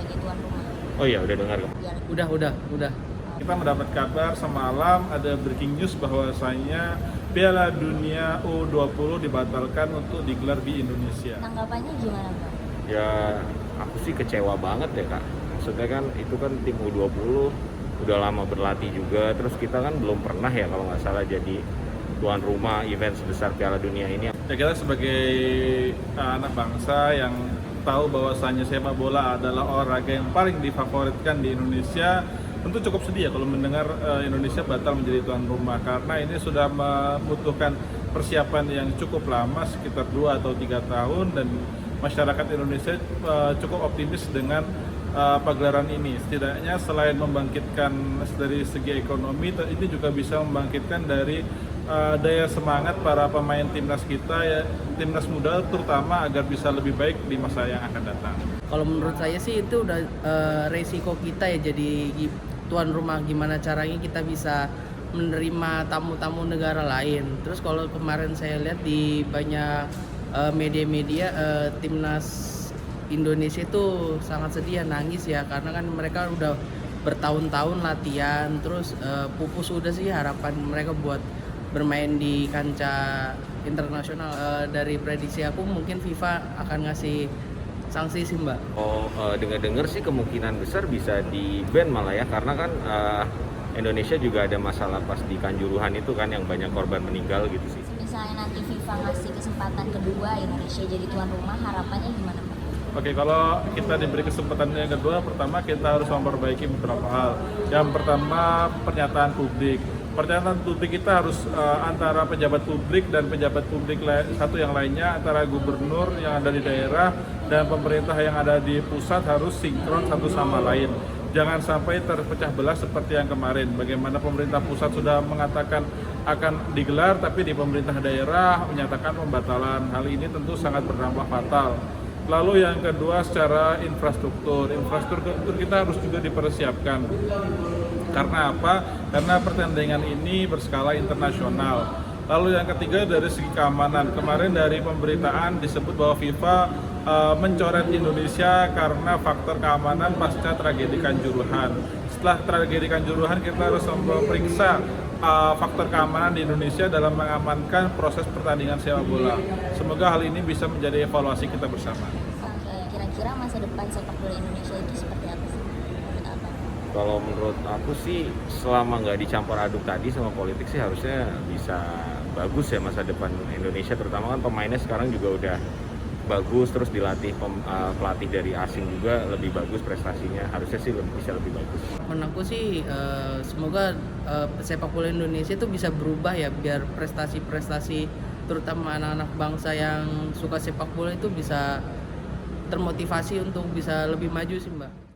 sebagai tuan rumah? Oh iya, udah dengar. Ya, Udah. Kita mendapat kabar semalam ada breaking news bahwasanya Piala Dunia U20 dibatalkan untuk digelar di Indonesia. tanggapannya gimana Bang? Ya, aku sih kecewa banget ya kak. Maksudnya kan itu kan tim U20 udah lama berlatih juga, terus kita kan belum pernah ya kalau nggak salah jadi tuan rumah event sebesar Piala Dunia ini. Ya, kita sebagai anak bangsa yang tahu bahwasanya sepak bola adalah olahraga yang paling difavoritkan di Indonesia, tentu cukup sedih ya kalau mendengar Indonesia batal menjadi tuan rumah, karena ini sudah membutuhkan persiapan yang cukup lama, sekitar 2 atau 3 tahun, dan masyarakat Indonesia cukup optimis dengan pagelaran ini. Setidaknya selain membangkitkan dari segi ekonomi, ini juga bisa membangkitkan dari daya semangat para pemain timnas kita, ya, timnas muda terutama, agar bisa lebih baik di masa yang akan datang. Kalau menurut saya sih itu udah resiko kita ya jadi tuan rumah, gimana caranya kita bisa menerima tamu-tamu negara lain. Terus kalau kemarin saya lihat di banyak media-media timnas Indonesia itu sangat sedih ya, nangis ya, karena kan mereka udah bertahun-tahun latihan, terus pupus udah sih harapan mereka buat bermain di kancah internasional. Dari prediksi aku mungkin FIFA akan ngasih sanksi sih mbak. Dengar-dengar sih kemungkinan besar bisa di-ban malah ya, karena kan Indonesia juga ada masalah pas di Kanjuruhan itu kan yang banyak korban meninggal gitu sih. Misalnya nanti FIFA ngasih kesempatan kedua Indonesia jadi tuan rumah, harapannya gimana Bang? Oke, kalau kita diberi kesempatan yang kedua, pertama kita harus memperbaiki beberapa hal. Yang pertama, pernyataan publik. Pernyataan publik kita harus antara pejabat publik dan pejabat publik satu yang lainnya, antara gubernur yang ada di daerah dan pemerintah yang ada di pusat harus sinkron satu sama lain. Jangan sampai terpecah belah seperti yang kemarin. Bagaimana pemerintah pusat sudah mengatakan akan digelar, tapi di pemerintah daerah menyatakan pembatalan. Hal ini tentu sangat berdampak fatal. Lalu yang kedua, secara infrastruktur kita harus juga dipersiapkan. Karena apa? Karena pertandingan ini berskala internasional. Lalu yang ketiga, dari segi keamanan. Kemarin dari pemberitaan disebut bahwa FIFA mencoret Indonesia karena faktor keamanan pasca tragedi Kanjuruhan. Setelah tragedi Kanjuruhan, kita harus memeriksa faktor keamanan di Indonesia dalam mengamankan proses pertandingan sepak bola. Semoga hal ini bisa menjadi evaluasi kita bersama. Oke, kira-kira masa depan sepak bola Indonesia itu seperti apa sih? Menurut Abang? Kalau menurut aku sih selama nggak dicampur aduk tadi sama politik sih harusnya bisa bagus ya masa depan Indonesia, terutama kan pemainnya sekarang juga udah bagus, terus dilatih pelatih dari asing juga lebih bagus prestasinya, harusnya sih bisa lebih bagus. Menurutku sih semoga sepak bola Indonesia itu bisa berubah ya, biar prestasi-prestasi terutama anak-anak bangsa yang suka sepak bola itu bisa termotivasi untuk bisa lebih maju sih mbak.